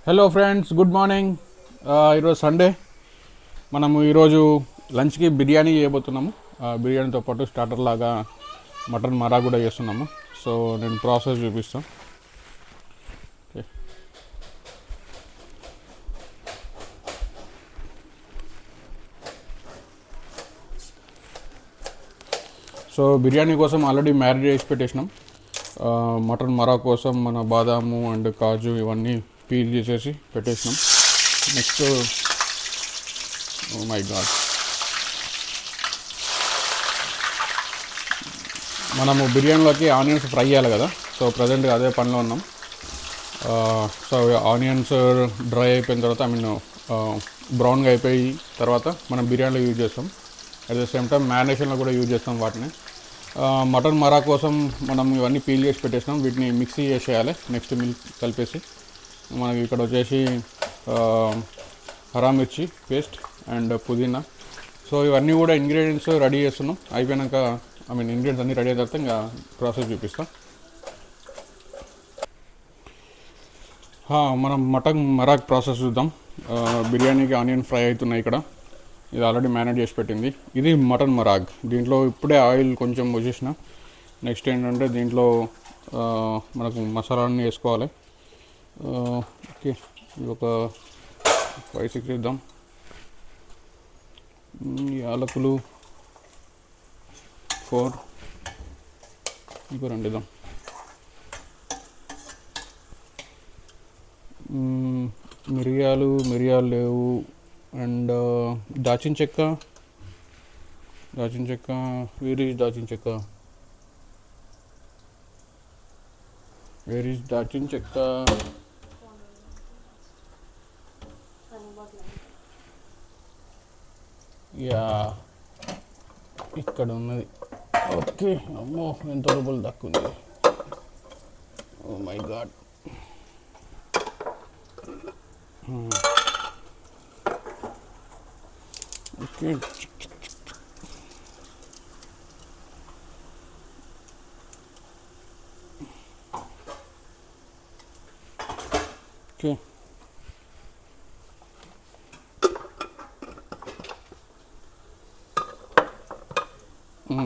Hello friends, good morning. ఈరోజు Sunday. మనము ఈరోజు లంచ్కి బిర్యానీ చేయబోతున్నాము. బిర్యానీతో పాటు స్టార్టర్ లాగా మటన్ మరా కూడా చేస్తున్నాము. సో నేను ప్రాసెస్ చూపిస్తాను. ఓకే. సో బిర్యానీ కోసం ఆల్రెడీ మ్యారినేట్ చేసి పెట్టేసినాం. మటన్ మరా కోసం మన బాదాము అండ్ కాజు ఇవన్నీ పీల్ చేసేసి పెట్టేసినాం. నెక్స్ట్, ఓ మై గాడ్, మనము బిర్యానీలోకి ఆనియన్స్ ఫ్రై చేయాలి కదా. సో ప్రజెంట్గా అదే పనిలో ఉన్నాం. సో ఆనియన్స్ డ్రై అయిపోయిన తర్వాత, బ్రౌన్గా అయిపోయి తర్వాత మనం బిర్యానీలో యూజ్ చేస్తాం. అట్ ద సేమ్ టైం మ్యారినేషన్లో కూడా యూజ్ చేస్తాం వాటిని. మటన్ మరా కోసం మనం ఇవన్నీ పీల్ చేసి పెట్టేసినాం. వీటిని మిక్సీ చేసేయాలి. నెక్స్ట్ మిల్క్ కలిపేసి మనకి ఇక్కడ వచ్చేసి హరా మిర్చి పేస్ట్ అండ్ పుదీనా. సో ఇవన్నీ కూడా ఇంగ్రీడియంట్స్ రెడీ చేస్తున్నాం. అయిపోయాక ఇంగ్రీడియంట్స్ అన్నీ రెడీ అయిన తర్వాత ఇంకా ప్రాసెస్ చూపిస్తాం. మనం మటన్ మరాక్ ప్రాసెస్ చూద్దాం. బిర్యానీకి ఆనియన్ ఫ్రై అవుతున్నాయి ఇక్కడ. ఇది ఆల్రెడీ మ్యారినేట్ చేసి పెట్టింది. ఇది మటన్ మరాగ్. దీంట్లో ఇప్పుడే ఆయిల్ కొంచెం వచ్చేసిన. నెక్స్ట్ ఏంటంటే దీంట్లో మనకు మసాలాన్ని వేసుకోవాలి. ఓకే, ఇది ఒక 5-6 ఇద్దాం. యాలకులు 4, ఇంకో 2 ఇద్దాం. మిరియాలు లేవు. అండ్ దాచిన చెక్క, వేర్ ఈజ్ దాచిన చెక్క? యా, ఇక్కడ ఉన్నది. ఓకే, అమ్మో ఎంత రూపాయలు దక్కుంది. Oh my god. Okay, okay.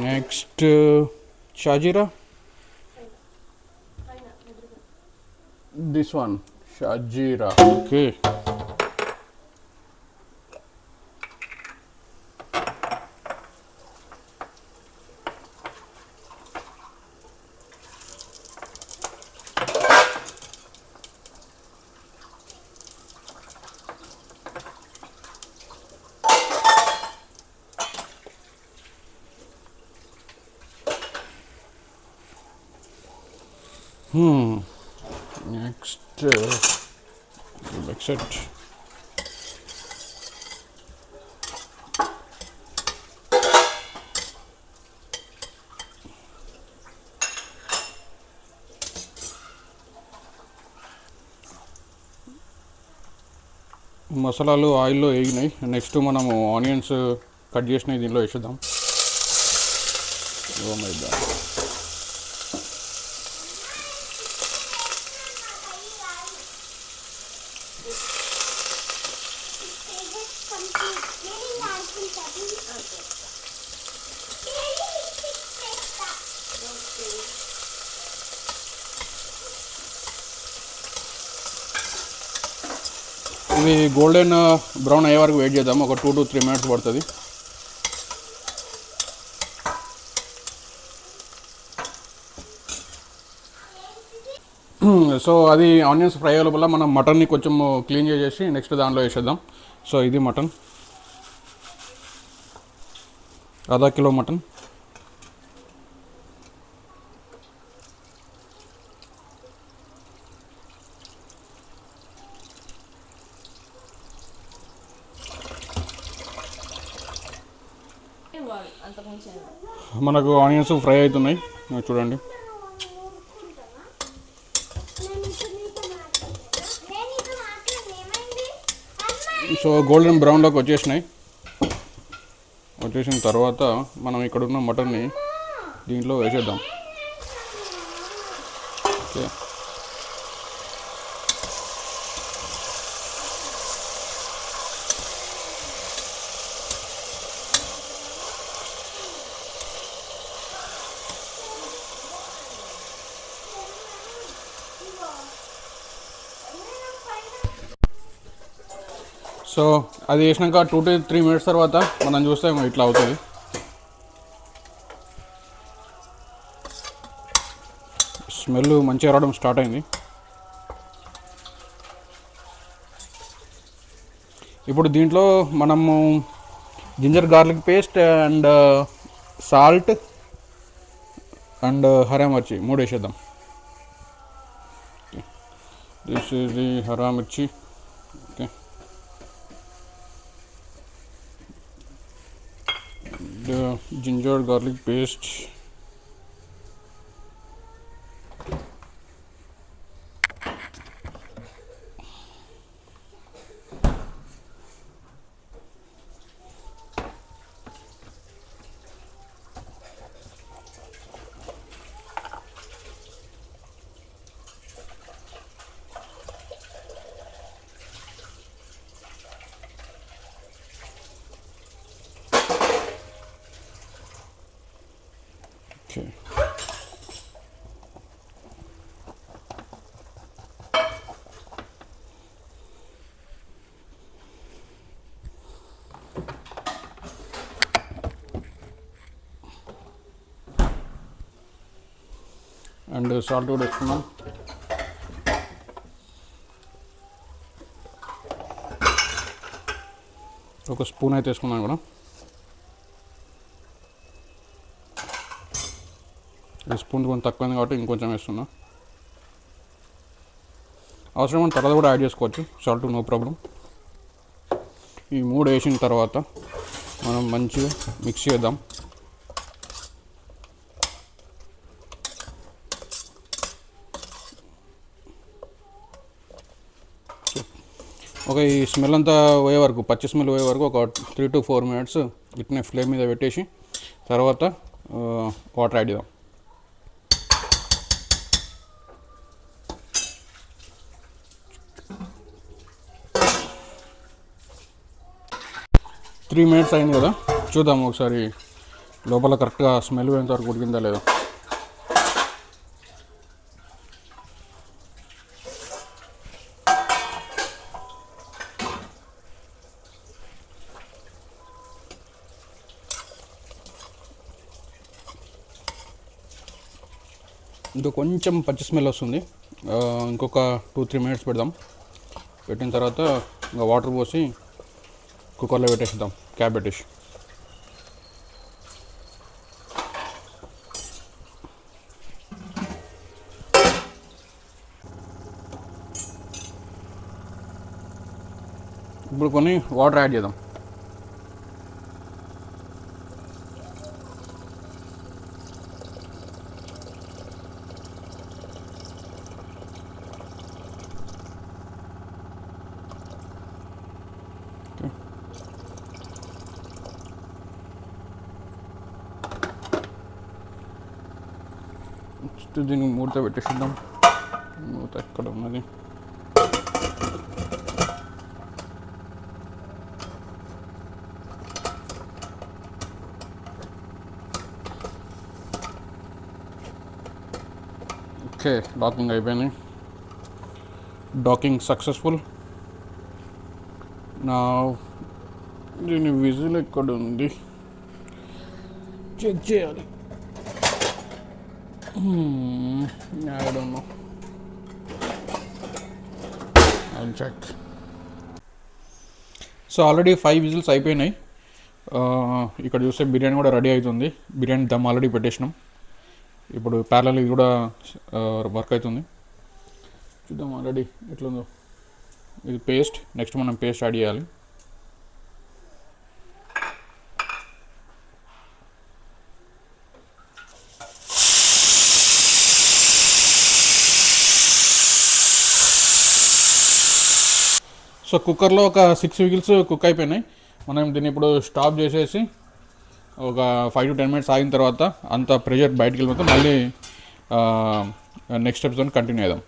Next shahjeera. This one shahjeera. Okay. Next, mix it. మసాలాలు ఆయిల్లో వేగినాయి. నెక్స్ట్ మనము ఆనియన్స్ కట్ చేసినవి దీనిలో వేసేద్దాం. Oh my god. ఇది గోల్డెన్ బ్రౌన్ అయ్యే వరకు వెయిట్ చేద్దాం. ఒక 2 to 3 minutes పడుతుంది. సో అది ఆనియన్స్ ఫ్రై అయ్యే లోపల మనం మటన్ని కొంచెం క్లీన్ చేసేసి నెక్స్ట్ దాంట్లో వేసేద్దాం. సో ఇది మటన్, 1/2 కిలో మటన్. మనకు ఆనియన్స్ ఫ్రై అవుతున్నాయి చూడండి. సో గోల్డెన్ బ్రౌన్లోకి వచ్చేసినాయి. వచ్చేసిన తర్వాత మనం ఇక్కడ ఉన్న మటన్ని దీంట్లో వేసేద్దాం. ఓకే, సో అది వేసినాక 2 to 3 minutes తర్వాత మనం చూస్తే ఇట్లా అవుతుంది. స్మెల్ మంచిగా రావడం స్టార్ట్ అయింది. ఇప్పుడు దీంట్లో మనము ginger garlic paste and salt and hara mirchi 3 వేసేద్దాం. This is the hara mirchi. Okay, the ginger garlic paste. Okay, and salt కూడా వేసుకున్నాం. ఒక స్పూన్ అయితే వేసుకున్నాం కూడా. ఈ స్పూన్ కొంచెం తక్కువైంది కాబట్టి ఇంకొంచెం వేస్తున్నా. అవసరం తర్వాత కూడా యాడ్ చేసుకోవచ్చు సాల్ట్, నో ప్రాబ్లం. ఈ 3 వేసిన తర్వాత మనం మంచిగా మిక్స్ చేద్దాం. ఒక ఈ స్మెల్ అంతా పోయే వరకు, పచ్చి స్మెల్ పోయే వరకు ఒక 3 to 4 minutes ఇట్నే ఫ్లేమ్ మీద పెట్టేసి తర్వాత వాటర్ యాడ్ చేద్దాం. 3 minutes అయింది కదా, చూద్దాం ఒకసారి లోపల కరెక్ట్గా స్మెల్ పోయేంత వరకు ఉడికిందా లేదా. ఇంకా కొంచెం పచ్చి స్మెల్ వస్తుంది. ఇంకొక 2-3 minutes పెడదాం. పెట్టిన తర్వాత ఇంకా వాటర్ పోసి కుక్కర్లో పెట్టేద్దాం, క్యాప్ పెట్టేసి. ఇప్పుడు కొన్ని వాటర్ యాడ్ చేద్దాం. నెక్స్ట్ దీనికి మూత పెట్టేసిద్దాం. మూత ఎక్కడ ఉన్నది? ఓకే, డాకింగ్ అయిపోయింది. Docking successful. నా దీని విజిల్ ఎక్కడ ఉంది చెక్ చేయాలి. I don't know. I'll check. So already 5 whistles అయిపోయినాయి. ఇక్కడ చూస్తే బిర్యానీ కూడా రెడీ అవుతుంది. బిర్యానీ దమ్ ఆల్రెడీ పెట్టేసినాం. ఇప్పుడు ప్యారలల్ ఇది కూడా వర్క్ అవుతుంది. చూద్దాం ఆల్రెడీ ఎట్లుందో. ఇది పేస్ట్. నెక్స్ట్ మనం పేస్ట్ యాడ్ చేయాలి. సో కుక్కర్లో ఒక 6 విజిల్స్ కుక్ అయిపోయినాయి. మనం దీన్ని ఇప్పుడు స్టాప్ చేసేసి ఒక 5 to 10 minutes ఆగిన తర్వాత అంత ప్రెషర్ బయటికి వెళ్ళిపోతే మళ్ళీ నెక్స్ట్ ఎపిసోడ్ కంటిన్యూ చేద్దాం.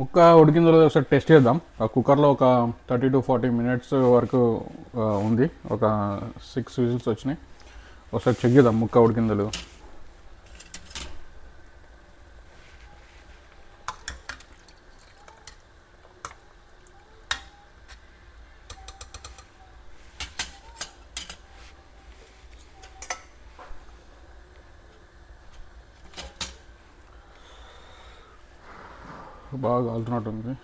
ముక్క ఉడికిన తర్వాత ఒకసారి టెస్ట్ చేద్దాం. ఆ కుక్కర్లో ఒక 30 to 40 minutes వరకు ఉంది. ఒక 6 విజిల్స్ వచ్చినాయి. ఒకసారి చెక్ చేద్దాం ముక్క ఉడికిందో లేదో. బాగా కాలుతున్నట్టుంది.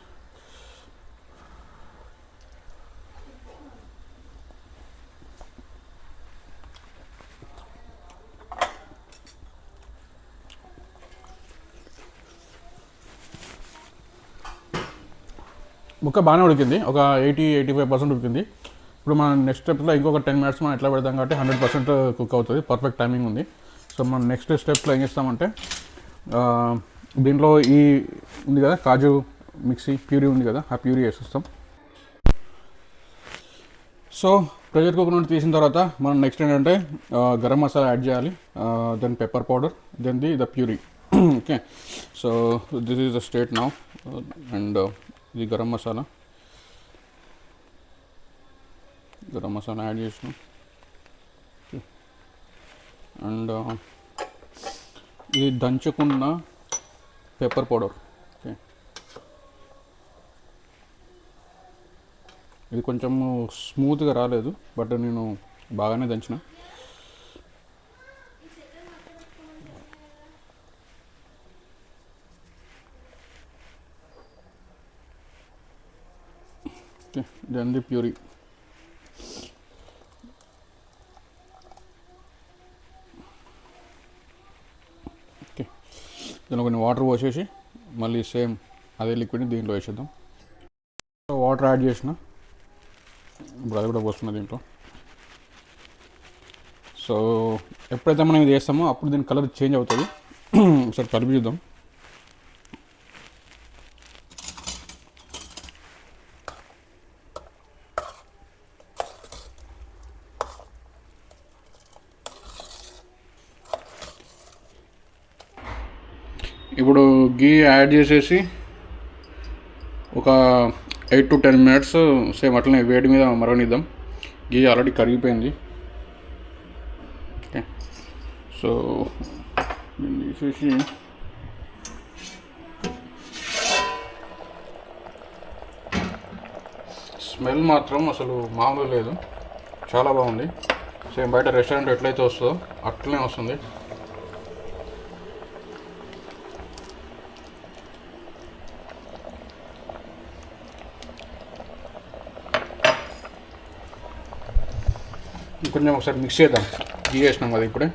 ముక్క బాగానే ఉడికింది, ఒక 80-85% ఉడికింది. ఇప్పుడు మనం నెక్స్ట్ స్టెప్లో ఇంకొక 10 మినిట్స్ మనం ఎట్లా పెడతాం కాబట్టి 100% కుక్ అవుతుంది, పర్ఫెక్ట్ టైమింగ్ ఉంది. సో మనం నెక్స్ట్ స్టెప్లో ఏం చేస్తామంటే దీంట్లో ఈ ఉంది కదా కాజు మిక్సీ ప్యూరీ ఉంది కదా, ఆ ప్యూరీ వేసేస్తాం. సో ప్రెషర్ కుక్కర్ నుండి తీసిన తర్వాత మనం నెక్స్ట్ ఏంటంటే గరం మసాలా యాడ్ చేయాలి, then pepper powder, then the puree. Okay, so this is the state now. And ఇది గరం మసాలా యాడ్ చేసినాం. అండ్ ఇది దంచుకున్న పెప్పర్ పౌడర్. ఓకే, ఇది కొంచెం స్మూత్గా రాలేదు, బట్ నేను బాగానే దంచిన. Okay, then the puree. Okay, దీనిలో కొన్ని వాటర్ పోసేసి మళ్ళీ సేమ్ అదే లిక్విడ్ని దీంట్లో వేసేద్దాం. వాటర్ యాడ్ చేసిన, ఇప్పుడు అది కూడా పోస్తున్నా దీంట్లో. సో ఎప్పుడైతే మనం ఇది వేస్తామో అప్పుడు దీని కలర్ చేంజ్ అవుతుంది. ఒకసారి కలిపి చూద్దాం. ఇప్పుడు గీ యాడ్ చేసేసి ఒక 8-10 మినిట్స్ సేమ్ అట్లనే వేడి మీద మరగనిద్దాం. గీ ఆల్రెడీ కరిగిపోయింది. ఓకే, సో దీన్ని తీసేసి స్మెల్ మాత్రం అసలు మామూలు లేదు, చాలా బాగుంది. సేమ్ బయట రెస్టారెంట్ ఎట్లయితే వస్తుందో అట్లనే వస్తుంది. కొంచెం ఒకసారి మిక్స్ చేద్దాం. గీ వేసినాం కదా ఇప్పుడే.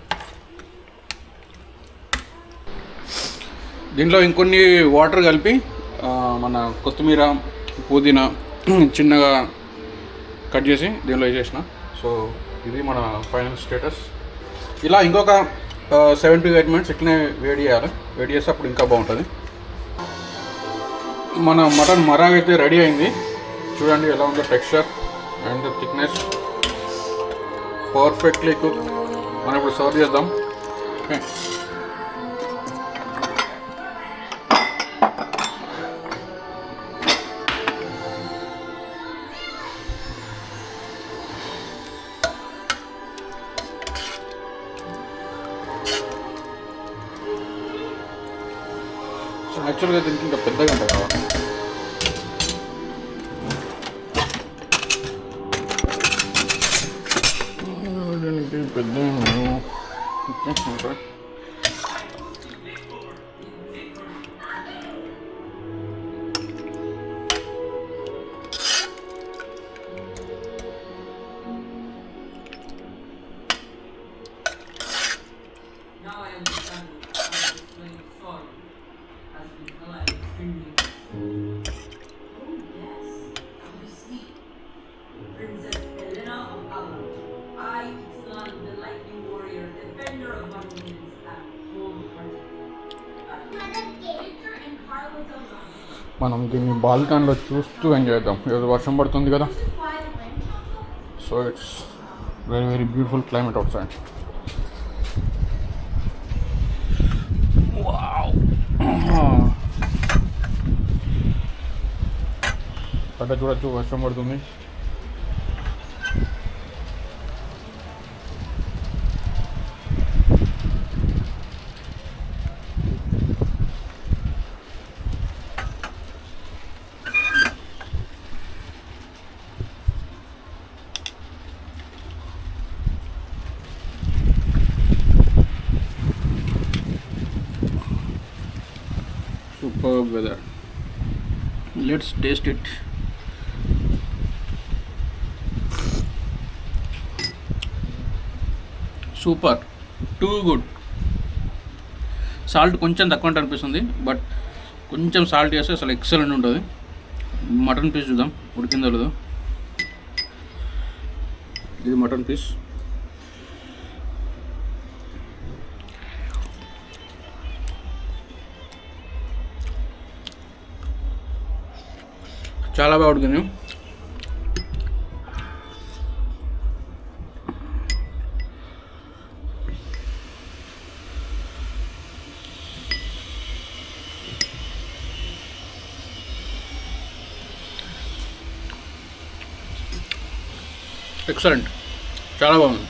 దీంట్లో ఇంకొన్ని వాటర్ కలిపి మన కొత్తిమీర పుదీనా చిన్నగా కట్ చేసి దీనిలో వేసేసిన. సో ఇది మన ఫైనల్ స్టేటస్. ఇలా ఇంకొక 7-8 మినిట్స్ ఇట్లనే వేడి చేయాలి. వేడి చేస్తే అప్పుడు ఇంకా బాగుంటుంది. మన మటన్ మరాగ్ అయితే రెడీ అయింది. చూడండి ఎలా ఉందో texture and thickness, perfectly cook. మనం ఇప్పుడు సర్వ్ చేద్దాం. ఓకే, సో యాక్చువల్గా దీనికి ఇంకా పెద్దగా ఉంటుంది కావాలి. పెద్ద మనం దీన్ని బాల్కనీలో చూస్తూ ఎంజాయ్ చేద్దాం. ఈరోజు వర్షం పడుతుంది కదా, so it's very very beautiful climate out side. బయట చూడొచ్చు వర్షం పడుతుంది. Superb weather. Let's taste it. Super, too good. Salt కొంచెం తక్కువ అంటే అనిపిస్తుంది, బట్ కొంచెం సాల్ట్ వేస్తే అసలు ఎక్సలెంట్ ఉంటుంది. మటన్ పీస్ చూద్దాం ఉడికిందో లేదో. ఇది మటన్ పీస్. చాలా బాగా ఉడికింది. ఎక్సలెంట్, చాలా బాగుంది.